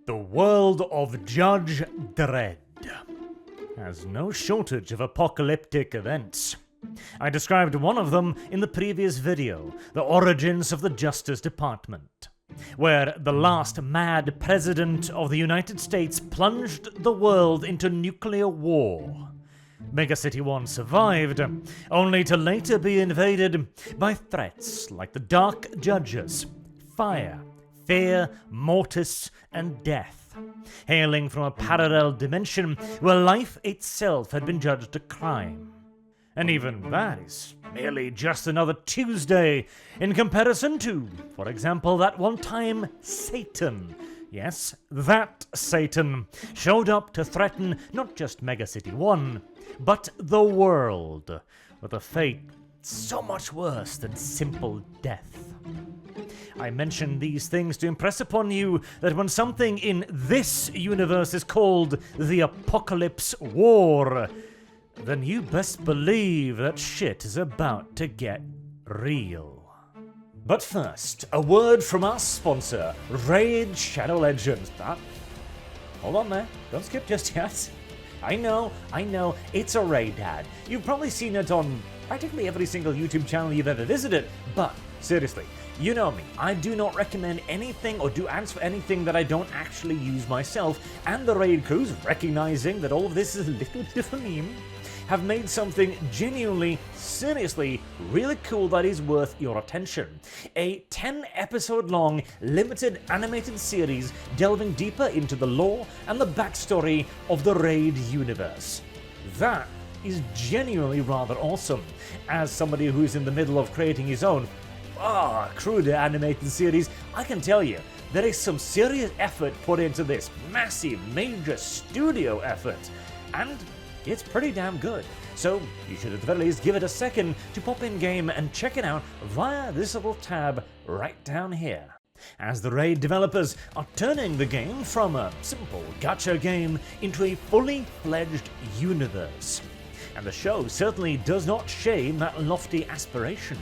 The world of Judge Dredd has no shortage of apocalyptic events. I described one of them in the previous video, the origins of the Justice Department, where the last mad president of the United States plunged the world into nuclear war. Megacity 1 survived, only to later be invaded by threats like the Dark Judges, fire, fear, mortis, and death, hailing from a parallel dimension where life itself had been judged a crime. And even that is merely just another Tuesday in comparison to, for example, that one time Satan. Yes, that Satan showed up to threaten not just Megacity 1, but the world, with a fate so much worse than simple death. I mention these things to impress upon you that when something in this universe is called the Apocalypse War, then you best believe that shit is about to get real. But first, a word from our sponsor, Raid Shadow Legends. Hold on there, don't skip just yet. I know, it's a raid ad. You've probably seen it on practically every single YouTube channel you've ever visited, but seriously, you know me, I do not recommend anything or do ads for anything that I don't actually use myself, and the raid crews, recognizing that all of this is a little bit of a meme, have made something genuinely, seriously, really cool that is worth your attention. A 10-episode-long, limited animated series delving deeper into the lore and the backstory of the Raid universe. That is genuinely rather awesome. As somebody who's in the middle of creating his own crude animated series, I can tell you, there is some serious effort put into this massive, major studio effort, and it's pretty damn good. So you should at the very least give it a second to pop in game and check it out via this little tab right down here, as the Raid developers are turning the game from a simple gacha game into a fully fledged universe. And the show certainly does not shame that lofty aspiration.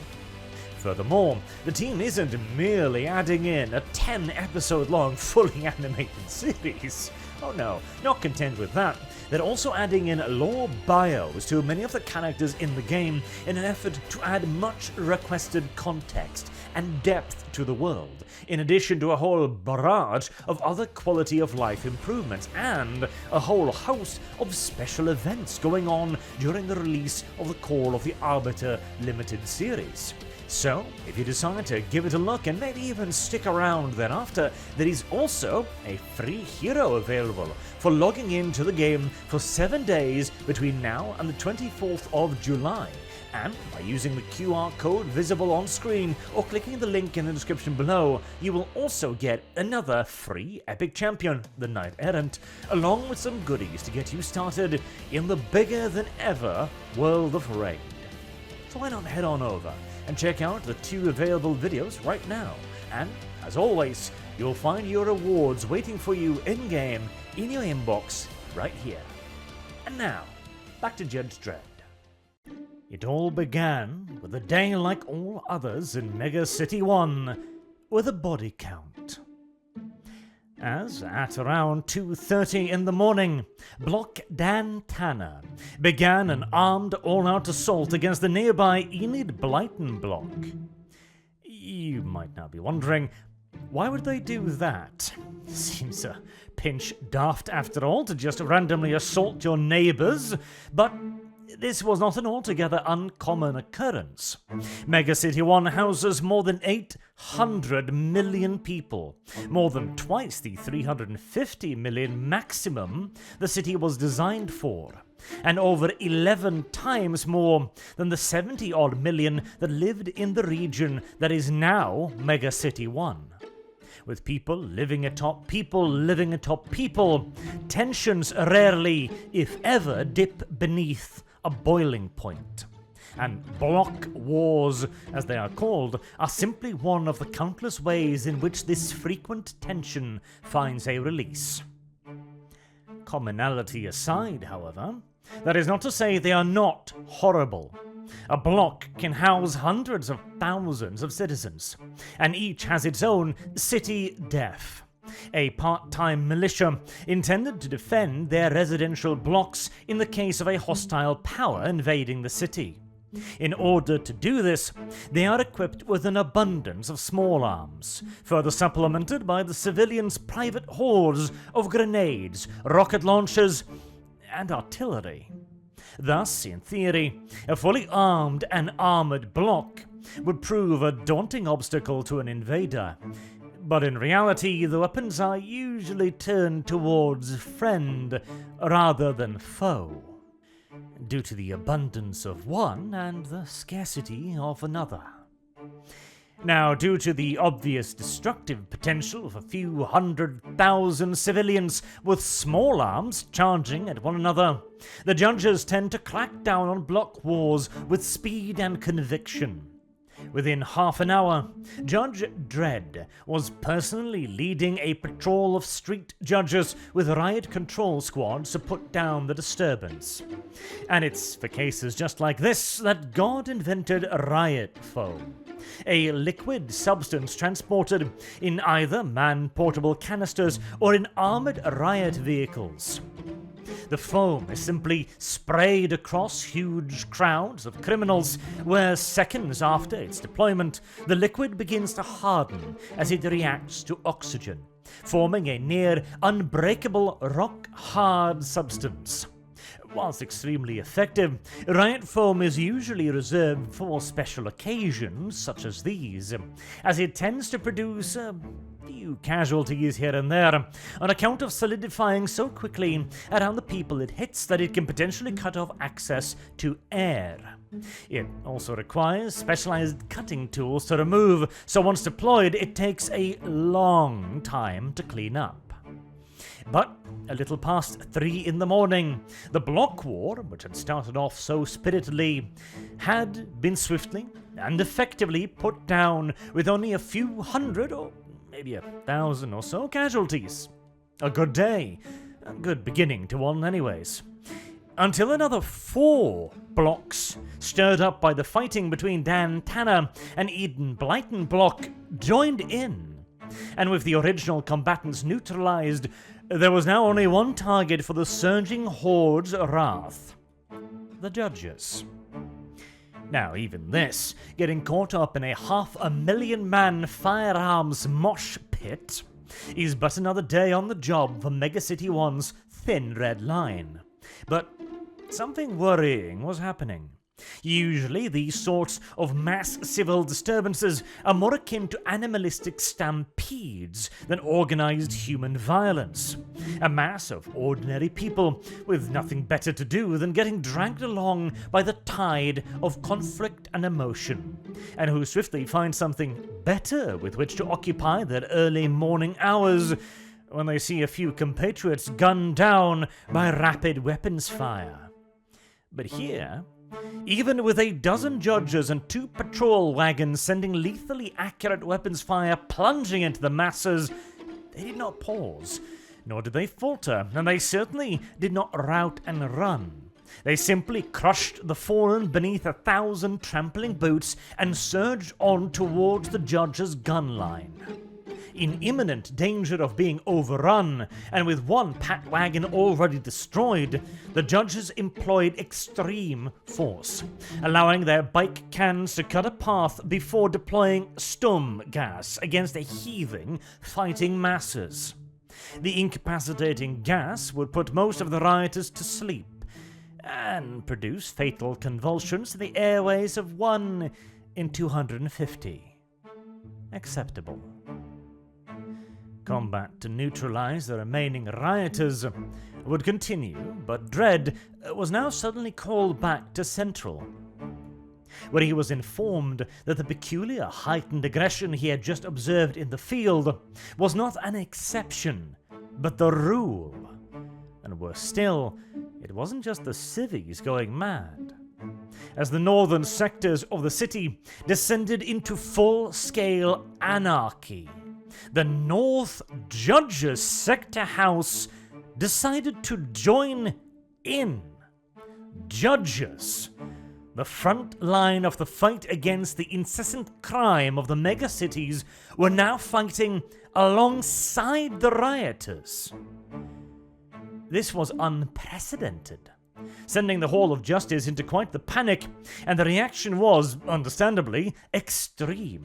Furthermore, the team isn't merely adding in a 10-episode-long fully animated series. Oh no, not content with that, they're also adding in lore bios to many of the characters in the game in an effort to add much requested context and depth to the world, in addition to a whole barrage of other quality of life improvements and a whole host of special events going on during the release of the Call of the Arbiter limited series. So, if you decide to give it a look and maybe even stick around thereafter, there is also a free hero available for logging into the game for 7 days between now and the 24th of July. And by using the QR code visible on screen or clicking the link in the description below, you will also get another free epic champion, the Knight Errant, along with some goodies to get you started in the bigger than ever world of Raid. So why not head on over and check out the 2 available videos right now. And, as always, you'll find your rewards waiting for you in-game, in your inbox, right here. And now, back to Judge Dredd. It all began with a day like all others in Megacity 1, with a body count. As, at around 2:30 in the morning, Block Dan Tanner began an armed all-out assault against the nearby Enid Blyton block. You might now be wondering, why would they do that? Seems a pinch daft after all to just randomly assault your neighbours, but this was not an altogether uncommon occurrence. Megacity 1 houses more than 800 million people, more than twice the 350 million maximum the city was designed for, and over 11 times more than the 70-odd million that lived in the region that is now Megacity 1. With people living atop people living atop people, tensions rarely, if ever, dip beneath a boiling point. And block wars, as they are called, are simply one of the countless ways in which this frequent tension finds a release. Commonality aside, however, that is not to say they are not horrible. A block can house hundreds of thousands of citizens, and each has its own city death. a part-time militia intended to defend their residential blocks in the case of a hostile power invading the city. In order to do this, they are equipped with an abundance of small arms, further supplemented by the civilians' private hoards of grenades, rocket launchers, and artillery. Thus, in theory, a fully armed and armoured block would prove a daunting obstacle to an invader. But in reality, the weapons are usually turned towards friend rather than foe, due to the abundance of one and the scarcity of another. Now, due to the obvious destructive potential of a few 100,000 civilians with small arms charging at one another, the judges tend to crack down on block wars with speed and conviction. Within half an hour, Judge Dredd was personally leading a patrol of street judges with riot control squads to put down the disturbance. And it's for cases just like this that God invented riot foam, a liquid substance transported in either man-portable canisters or in armoured riot vehicles. The foam is simply sprayed across huge crowds of criminals, where seconds after its deployment, the liquid begins to harden as it reacts to oxygen, forming a near unbreakable rock-hard substance. Whilst extremely effective, riot foam is usually reserved for special occasions such as these, as it tends to produce few casualties here and there, on account of solidifying so quickly around the people it hits that it can potentially cut off access to air. It also requires specialized cutting tools to remove, so once deployed, it takes a long time to clean up. But a little past 3 in the morning, the block war, which had started off so spiritedly, had been swiftly and effectively put down with only a few hundred or maybe 1,000 or so casualties. A good day, a good beginning to one anyways. Until another 4 blocks, stirred up by the fighting between Dan Tanner and Eden Blyton block, joined in. And with the original combatants neutralized, there was now only one target for the surging horde's wrath: the judges. Now, even this, getting caught up in a 500,000-man firearms mosh pit, is but another day on the job for Megacity 1's thin red line. But something worrying was happening. Usually, these sorts of mass civil disturbances are more akin to animalistic stampedes than organized human violence. A mass of ordinary people with nothing better to do than getting dragged along by the tide of conflict and emotion, and who swiftly find something better with which to occupy their early morning hours when they see a few compatriots gunned down by rapid weapons fire. But here, even with a dozen judges and 2 patrol wagons sending lethally accurate weapons fire plunging into the masses, they did not pause, nor did they falter, and they certainly did not rout and run. They simply crushed the fallen beneath 1,000 trampling boots and surged on towards the judge's gun line. In imminent danger of being overrun, and with 1 pat wagon already destroyed, the judges employed extreme force, allowing their bike cans to cut a path before deploying stum gas against the heaving, fighting masses. The incapacitating gas would put most of the rioters to sleep, and produce fatal convulsions to the airways of 1 in 250. Acceptable. Combat to neutralize the remaining rioters would continue, but Dredd was now suddenly called back to Central, where he was informed that the peculiar heightened aggression he had just observed in the field was not an exception, but the rule. And worse still, it wasn't just the civvies going mad. As the northern sectors of the city descended into full-scale anarchy, the North Judges Sector House decided to join in. Judges, the front line of the fight against the incessant crime of the megacities, were now fighting alongside the rioters. This was unprecedented, sending the Hall of Justice into quite the panic, and the reaction was, understandably, extreme.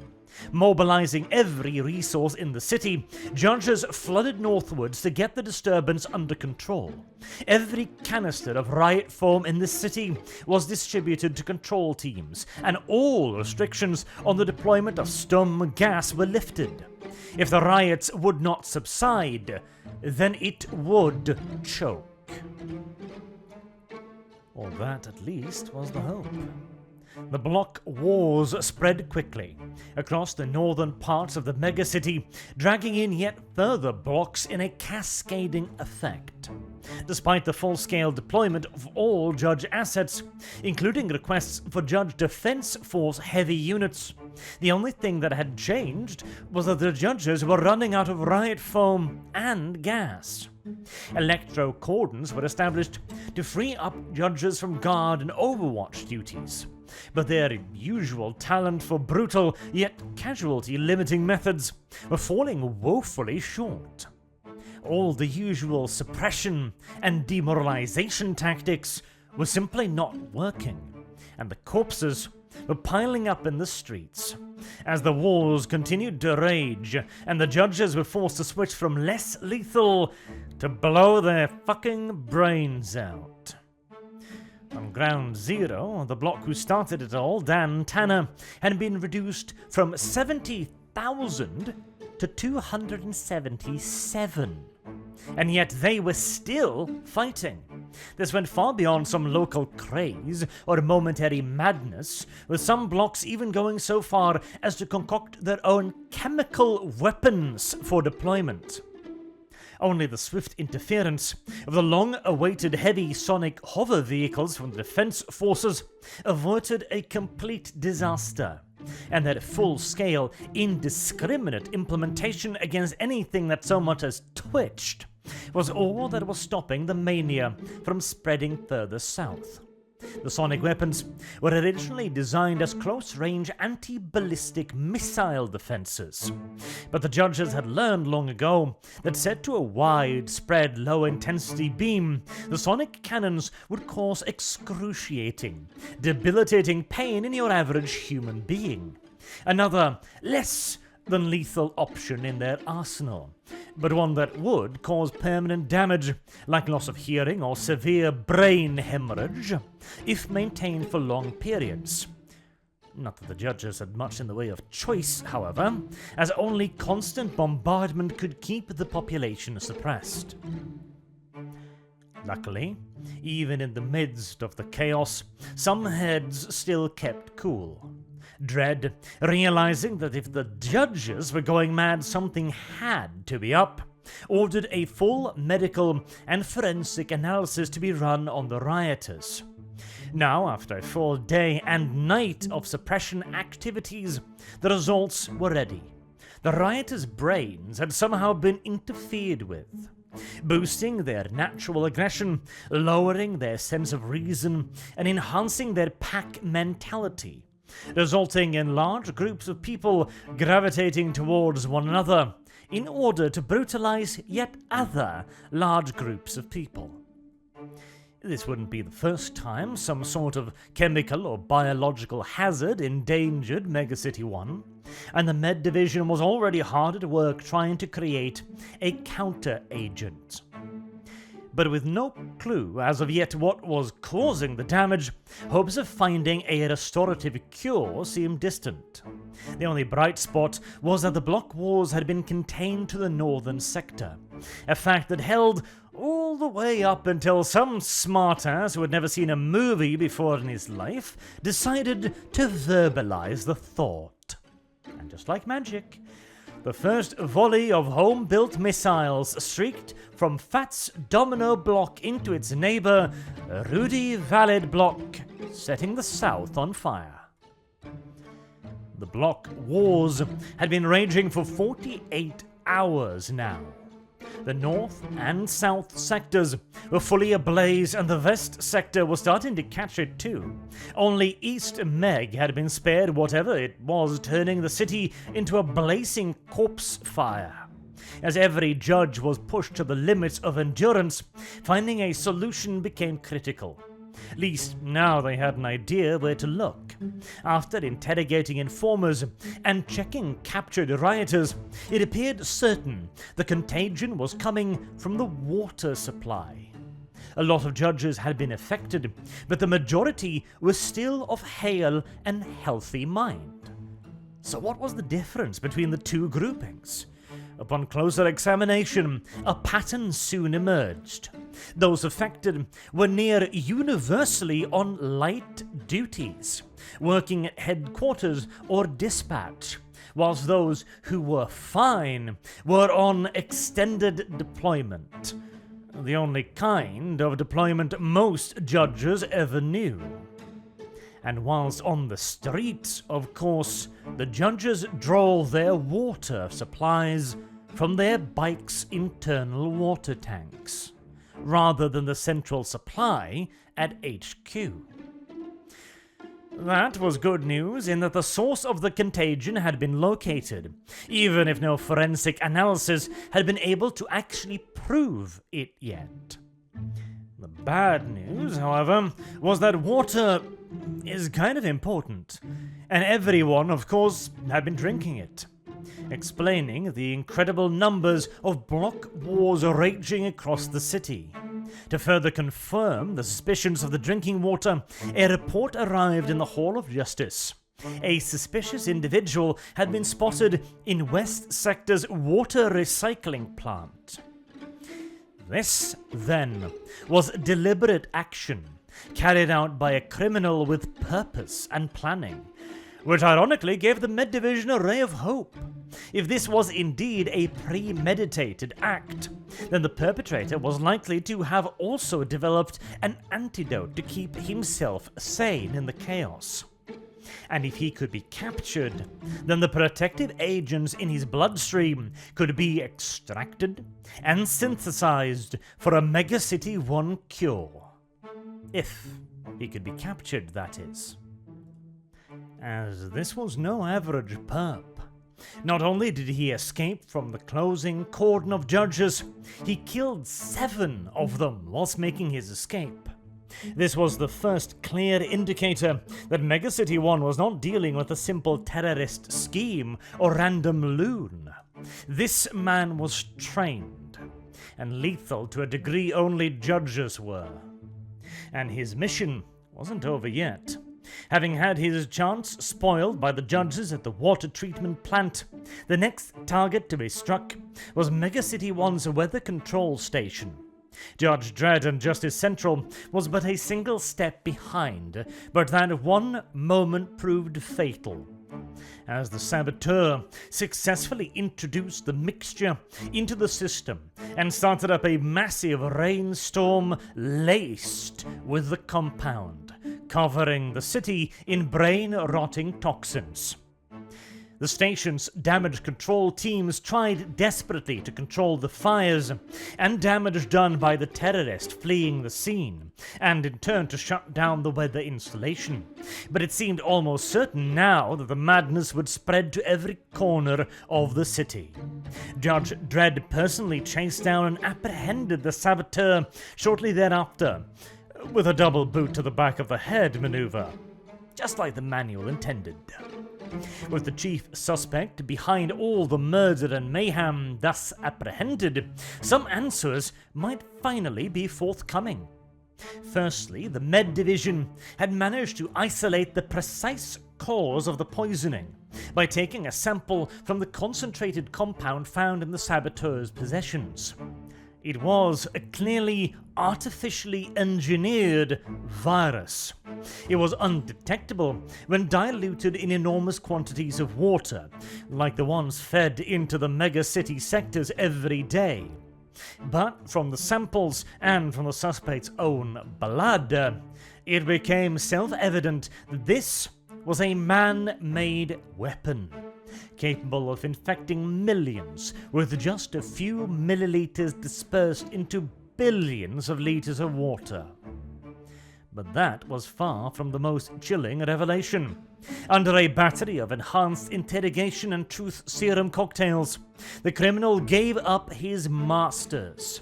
Mobilizing every resource in the city, judges flooded northwards to get the disturbance under control. Every canister of riot foam in the city was distributed to control teams, and all restrictions on the deployment of stum gas were lifted. If the riots would not subside, then it would choke. Or that, at least, was the hope. The block wars spread quickly across the northern parts of the megacity, dragging in yet further blocks in a cascading effect. Despite the full-scale deployment of all Judge assets, including requests for Judge Defense Force heavy units, the only thing that had changed was that the judges were running out of riot foam and gas. Electro cordons were established to free up judges from guard and overwatch duties, but their usual talent for brutal yet casualty-limiting methods were falling woefully short. All the usual suppression and demoralization tactics were simply not working, and the corpses were piling up in the streets. As the wars continued to rage, and the judges were forced to switch from less lethal to blow their fucking brains out. On Ground Zero, the block who started it all, Dan Tanner, had been reduced from 70,000 to 277. And yet they were still fighting. This went far beyond some local craze or momentary madness, with some blocks even going so far as to concoct their own chemical weapons for deployment. Only the swift interference of the long-awaited heavy sonic hover vehicles from the defense forces averted a complete disaster, and that full-scale, indiscriminate implementation against anything that so much as twitched was all that was stopping the mania from spreading further south. The sonic weapons were originally designed as close-range anti-ballistic missile defenses, but the judges had learned long ago that set to a widespread low-intensity beam, the sonic cannons would cause excruciating, debilitating pain in your average human being. Another, less than lethal option in their arsenal, but one that would cause permanent damage, like loss of hearing or severe brain hemorrhage, if maintained for long periods. Not that the judges had much in the way of choice, however, as only constant bombardment could keep the population suppressed. Luckily, even in the midst of the chaos, some heads still kept cool. Dredd, realizing that if the judges were going mad, something had to be up, ordered a full medical and forensic analysis to be run on the rioters. Now, after a full day and night of suppression activities, the results were ready. The rioters' brains had somehow been interfered with, boosting their natural aggression, lowering their sense of reason, and enhancing their pack mentality, resulting in large groups of people gravitating towards one another in order to brutalize yet other large groups of people. This wouldn't be the first time some sort of chemical or biological hazard endangered Megacity 1, and the Med Division was already hard at work trying to create a counter-agent. But with no clue as of yet what was causing the damage, hopes of finding a restorative cure seemed distant. The only bright spot was that the block wars had been contained to the northern sector, a fact that held all the way up until some smartass who had never seen a movie before in his life decided to verbalize the thought. And just like magic, the first volley of home-built missiles streaked from Fat's Domino block into its neighbor, Rudy Valid block, setting the south on fire. The block wars had been raging for 48 hours now. The north and south sectors were fully ablaze, and the west sector was starting to catch it too. Only East Meg had been spared whatever it was turning the city into a blazing corpse fire. As every judge was pushed to the limits of endurance, finding a solution became critical. At least now they had an idea where to look. After interrogating informers and checking captured rioters, it appeared certain the contagion was coming from the water supply. A lot of judges had been affected, but the majority were still of hale and healthy mind. So what was the difference between the two groupings? Upon closer examination, a pattern soon emerged. Those affected were near universally on light duties, working at headquarters or dispatch, whilst those who were fine were on extended deployment, the only kind of deployment most judges ever knew. And whilst on the streets, of course, the judges draw their water supplies from their bikes' internal water tanks, rather than the central supply at HQ. That was good news in that the source of the contagion had been located, even if no forensic analysis had been able to actually prove it yet. The bad news, however, was that water is kind of important, and everyone, of course, had been drinking it, explaining the incredible numbers of block wars raging across the city. To further confirm the suspicions of the drinking water, a report arrived in the Hall of Justice. A suspicious individual had been spotted in West Sector's water recycling plant. This, then, was deliberate action, carried out by a criminal with purpose and planning, which ironically gave the Med Division a ray of hope. If this was indeed a premeditated act, then the perpetrator was likely to have also developed an antidote to keep himself sane in the chaos. And if he could be captured, then the protective agents in his bloodstream could be extracted and synthesized for a Megacity 1 cure. If he could be captured, that is. As this was no average perp. Not only did he escape from the closing cordon of judges, he killed 7 of them whilst making his escape. This was the first clear indicator that Megacity 1 was not dealing with a simple terrorist scheme or random loon. This man was trained, and lethal to a degree only judges were. And his mission wasn't over yet. Having had his chance spoiled by the judges at the water treatment plant, the next target to be struck was Megacity 1's weather control station. Judge Dredd and Justice Central was but a single step behind, but that one moment proved fatal, as the saboteur successfully introduced the mixture into the system and started up a massive rainstorm laced with the compound, covering the city in brain-rotting toxins. The station's damage control teams tried desperately to control the fires and damage done by the terrorist fleeing the scene, and in turn to shut down the weather installation. But it seemed almost certain now that the madness would spread to every corner of the city. Judge Dredd personally chased down and apprehended the saboteur shortly thereafter, with a double boot to the back of the head maneuver, just like the manual intended. With the chief suspect behind all the murder and mayhem thus apprehended, some answers might finally be forthcoming. Firstly, the Med Division had managed to isolate the precise cause of the poisoning by taking a sample from the concentrated compound found in the saboteur's possessions. It was a clearly artificially engineered virus. It was undetectable when diluted in enormous quantities of water, like the ones fed into the megacity sectors every day. But from the samples and from the suspect's own blood, it became self-evident that this was a man-made weapon, capable of infecting millions with just a few milliliters dispersed into billions of liters of water. But that was far from the most chilling revelation. Under a battery of enhanced interrogation and truth serum cocktails, the criminal gave up his masters.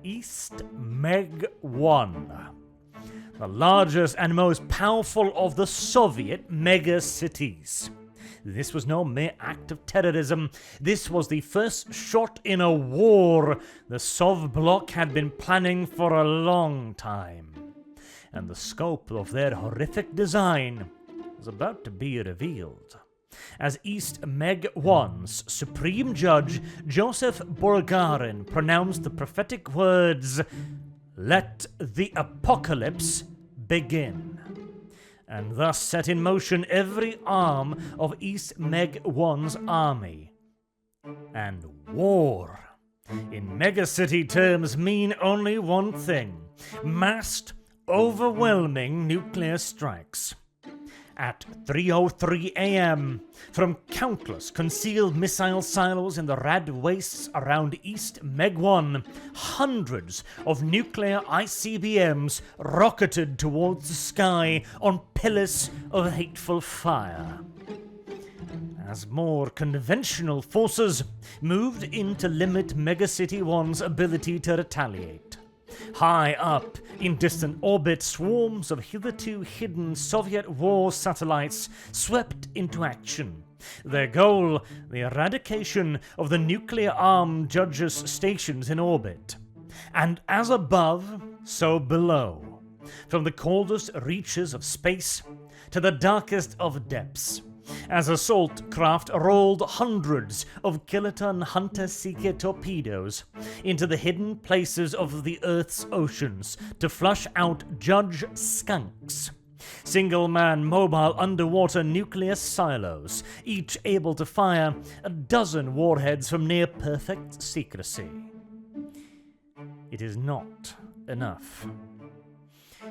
East Meg 1, the largest and most powerful of the Soviet megacities. This was no mere act of terrorism. This was the first shot in a war the Sov bloc had been planning for a long time. And the scope of their horrific design was about to be revealed, as East Meg 1's Supreme Judge Joseph Bulgarin pronounced the prophetic words, "Let the apocalypse begin," and thus set in motion every arm of East Meg 1's army. And war, in megacity terms, mean only one thing: massed, overwhelming nuclear strikes. At 3:03 a.m., from countless concealed missile silos in the Rad wastes around East Meg 1, hundreds of nuclear ICBMs rocketed towards the sky on pillars of hateful fire. As more conventional forces moved in to limit Megacity 1's ability to retaliate. High up in distant orbit, swarms of hitherto hidden Soviet war satellites swept into action. Their goal, the eradication of the nuclear-armed judges' stations in orbit. And as above, so below. From the coldest reaches of space to the darkest of depths. As assault craft rolled hundreds of kiloton hunter-seeker torpedoes into the hidden places of the Earth's oceans to flush out Judge Skunks. Single-man mobile underwater nuclear silos, each able to fire a dozen warheads from near-perfect secrecy. It is not enough.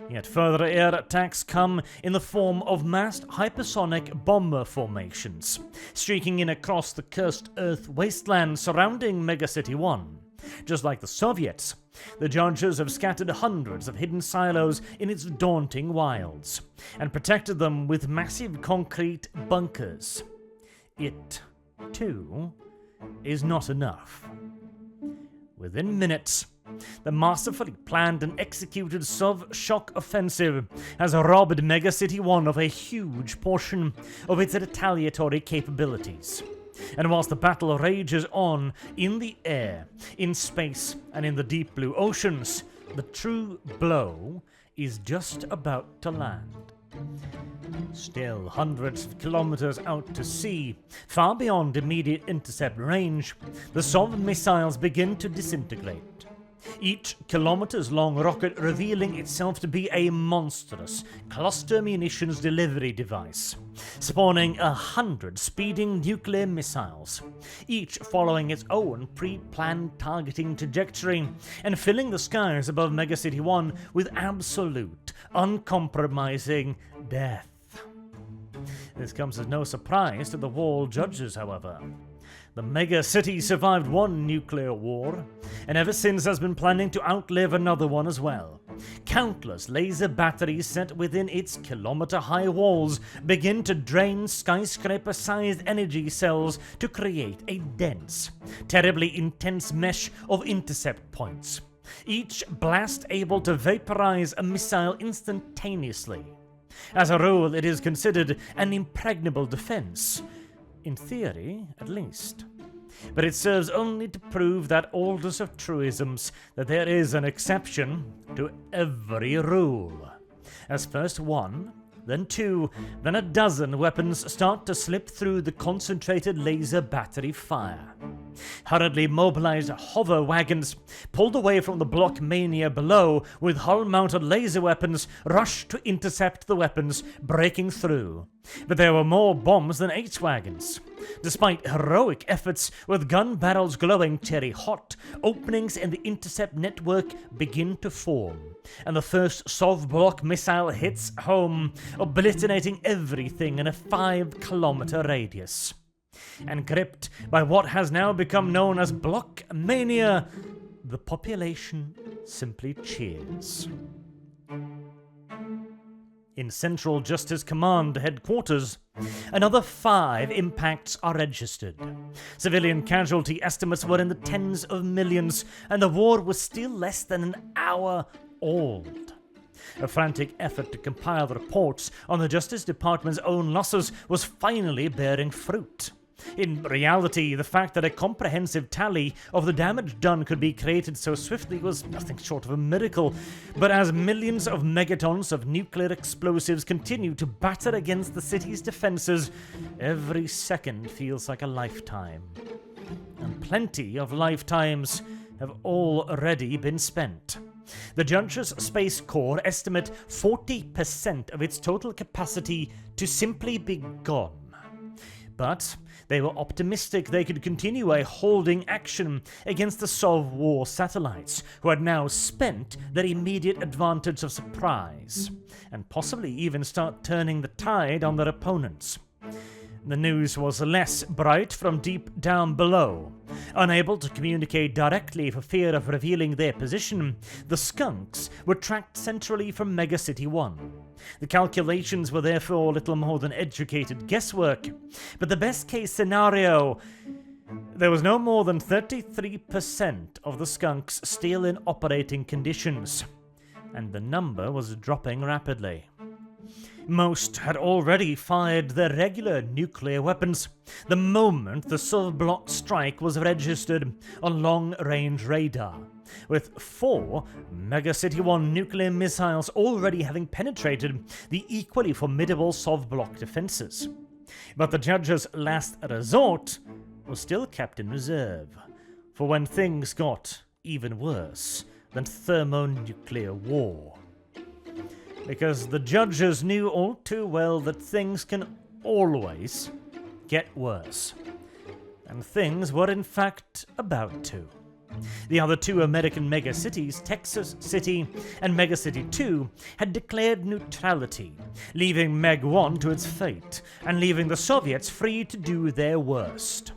Yet further air attacks come in the form of massed hypersonic bomber formations, streaking in across the cursed Earth wasteland surrounding Megacity 1. Just like the Soviets, the Judges have scattered hundreds of hidden silos in its daunting wilds, and protected them with massive concrete bunkers. It, too, is not enough. Within minutes, the masterfully planned and executed Sov shock offensive has robbed Megacity 1 of a huge portion of its retaliatory capabilities. And whilst the battle rages on in the air, in space, and in the deep blue oceans, the true blow is just about to land. Still hundreds of kilometers out to sea, far beyond immediate intercept range, the Sov missiles begin to disintegrate. Each kilometers-long rocket revealing itself to be a monstrous cluster munitions delivery device, spawning 100 speeding nuclear missiles, each following its own pre-planned targeting trajectory and filling the skies above Megacity 1 with absolute, uncompromising death. This comes as no surprise to the Wall Judges, however. The mega-city survived one nuclear war, and ever since has been planning to outlive another one as well. Countless laser batteries set within its kilometer-high walls begin to drain skyscraper-sized energy cells to create a dense, terribly intense mesh of intercept points, each blast able to vaporize a missile instantaneously. As a rule, it is considered an impregnable defense. In theory, at least. But it serves only to prove that oldest of truisms, that there is an exception to every rule. As first one, then two, then a dozen weapons start to slip through the concentrated laser battery fire. Hurriedly mobilized hover wagons, pulled away from the block mania below with hull-mounted laser weapons, rushed to intercept the weapons, breaking through. But there were more bombs than H-wagons. Despite heroic efforts, with gun barrels glowing cherry hot, openings in the intercept network begin to form, and the first Sov block missile hits home, obliterating everything in a 5-kilometer radius. And gripped by what has now become known as block mania, the population simply cheers. In Central Justice Command headquarters, another 5 impacts are registered. Civilian casualty estimates were in the tens of millions, and the war was still less than an hour old. A frantic effort to compile reports on the Justice Department's own losses was finally bearing fruit. In reality, the fact that a comprehensive tally of the damage done could be created so swiftly was nothing short of a miracle. But as millions of megatons of nuclear explosives continue to batter against the city's defenses, every second feels like a lifetime. And plenty of lifetimes have already been spent. The Judge's Space Corps estimate 40% of its total capacity to simply be gone. But they were optimistic they could continue a holding action against the Sov War satellites, who had now spent their immediate advantage of surprise, and possibly even start turning the tide on their opponents. The news was less bright from deep down below. Unable to communicate directly for fear of revealing their position, the skunks were tracked centrally from Megacity 1. The calculations were therefore little more than educated guesswork, but the best-case scenario, there was no more than 33% of the skunks still in operating conditions, and the number was dropping rapidly. Most had already fired their regular nuclear weapons the moment the sub-block strike was registered on long-range radar, with 4 Megacity 1 nuclear missiles already having penetrated the equally formidable Sov-block defenses. But the Judge's last resort was still kept in reserve, for when things got even worse than thermonuclear war. Because the Judges knew all too well that things can always get worse. And things were in fact about to. The other 2 American megacities, Texas City and Megacity 2, had declared neutrality, leaving Meg 1 to its fate, and leaving the Soviets free to do their worst.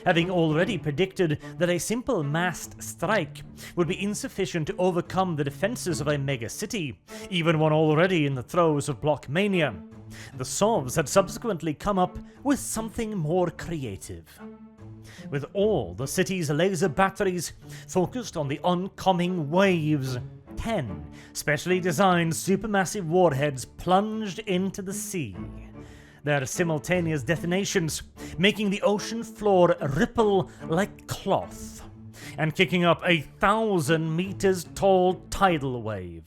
Having already predicted that a simple massed strike would be insufficient to overcome the defenses of a megacity, even one already in the throes of block mania, the Sovs had subsequently come up with something more creative. With all the city's laser batteries focused on the oncoming waves, 10 specially designed supermassive warheads plunged into the sea. Their simultaneous detonations making the ocean floor ripple like cloth, and kicking up a 1,000 meters tall tidal wave.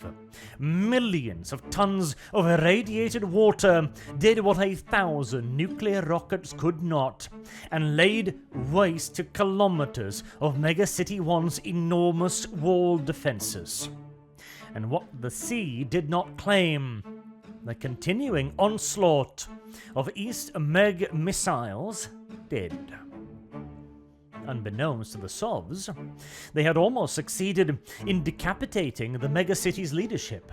Millions of tons of irradiated water did what 1,000 nuclear rockets could not, and laid waste to kilometers of Megacity 1's enormous wall defenses. And what the sea did not claim, the continuing onslaught of East Meg missiles did. Unbeknownst to the Sovs, they had almost succeeded in decapitating the megacity's leadership,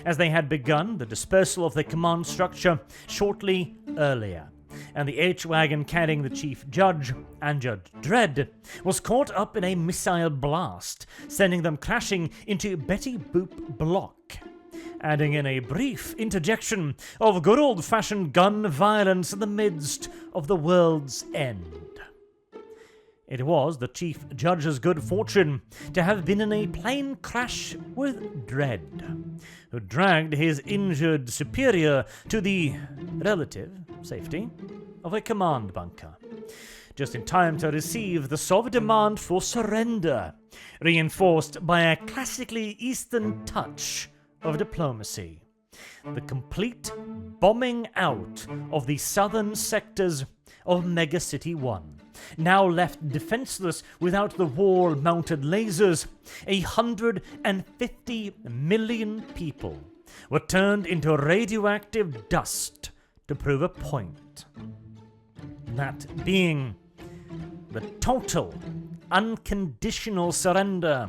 as they had begun the dispersal of their command structure shortly earlier, and the H-Wagon carrying the Chief Judge and Judge Dredd was caught up in a missile blast, sending them crashing into Betty Boop Block, adding in a brief interjection of good old-fashioned gun violence in the midst of the world's end. It was the Chief Judge's good fortune to have been in a plane crash with Dredd, who dragged his injured superior to the relative safety of a command bunker, just in time to receive the Sov demand for surrender, reinforced by a classically Eastern touch of diplomacy. The complete bombing out of the southern sectors of Megacity 1. Now left defenseless without the wall-mounted lasers, 150 million people were turned into radioactive dust to prove a point. That being the total, unconditional surrender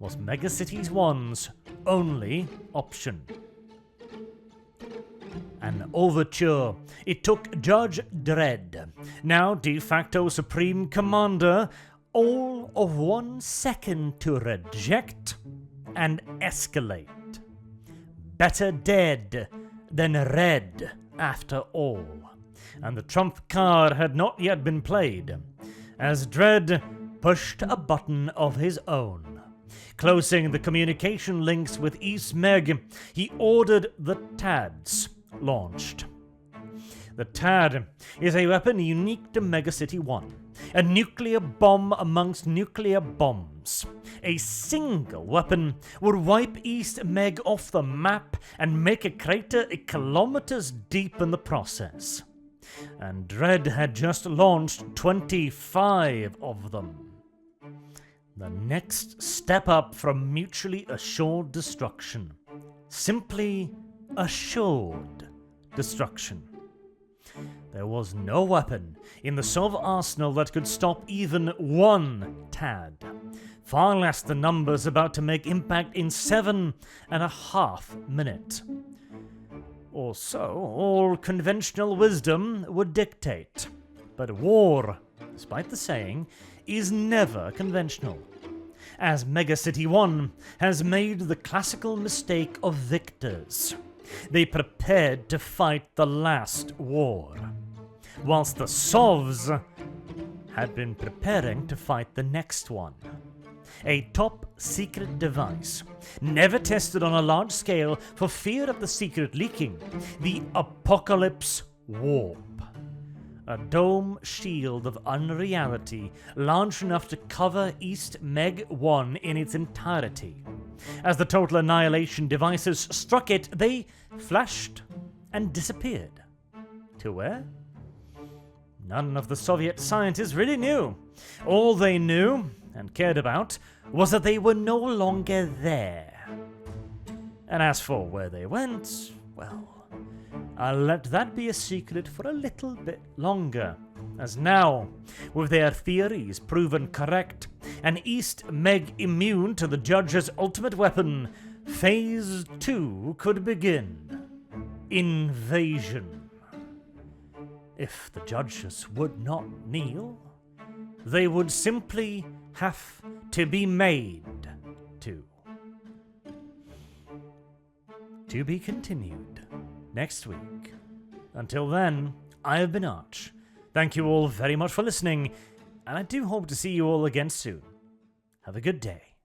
was Megacity 1's only option. an overture. It took Judge Dredd, now de facto Supreme Commander, all of 1 second to reject and escalate. Better dead than red, after all. And the trump card had not yet been played, as Dredd pushed a button of his own. Closing the communication links with East Meg, he ordered the TADs launched. The TAD is a weapon unique to Mega City 1, a nuclear bomb amongst nuclear bombs. A single weapon would wipe East Meg off the map and make a crater kilometers deep in the process. And Dredd had just launched 25 of them. The next step up from mutually assured destruction. Simply assured destruction. There was no weapon in the Soviet arsenal that could stop even one TAD, far less the numbers about to make impact in 7.5 minutes. Or so all conventional wisdom would dictate. But war, despite the saying, is never conventional, as Mega City 1 has made the classical mistake of victors. They prepared to fight the last war, whilst the Sovs had been preparing to fight the next one. A top-secret device, never tested on a large scale for fear of the secret leaking, the Apocalypse Warp. A dome shield of unreality large enough to cover East Meg 1 in its entirety. As the total annihilation devices struck it, they flashed and disappeared. To where? None of the Soviet scientists really knew. All they knew and cared about was that they were no longer there. And as for where they went, well, I'll let that be a secret for a little bit longer, as now, with their theories proven correct, and East Meg immune to the Judge's ultimate weapon, Phase 2 could begin. Invasion. If the Judges would not kneel, they would simply have to be made to. To be continued next week. Until then, I have been Arch. Thank you all very much for listening, and I do hope to see you all again soon. Have a good day.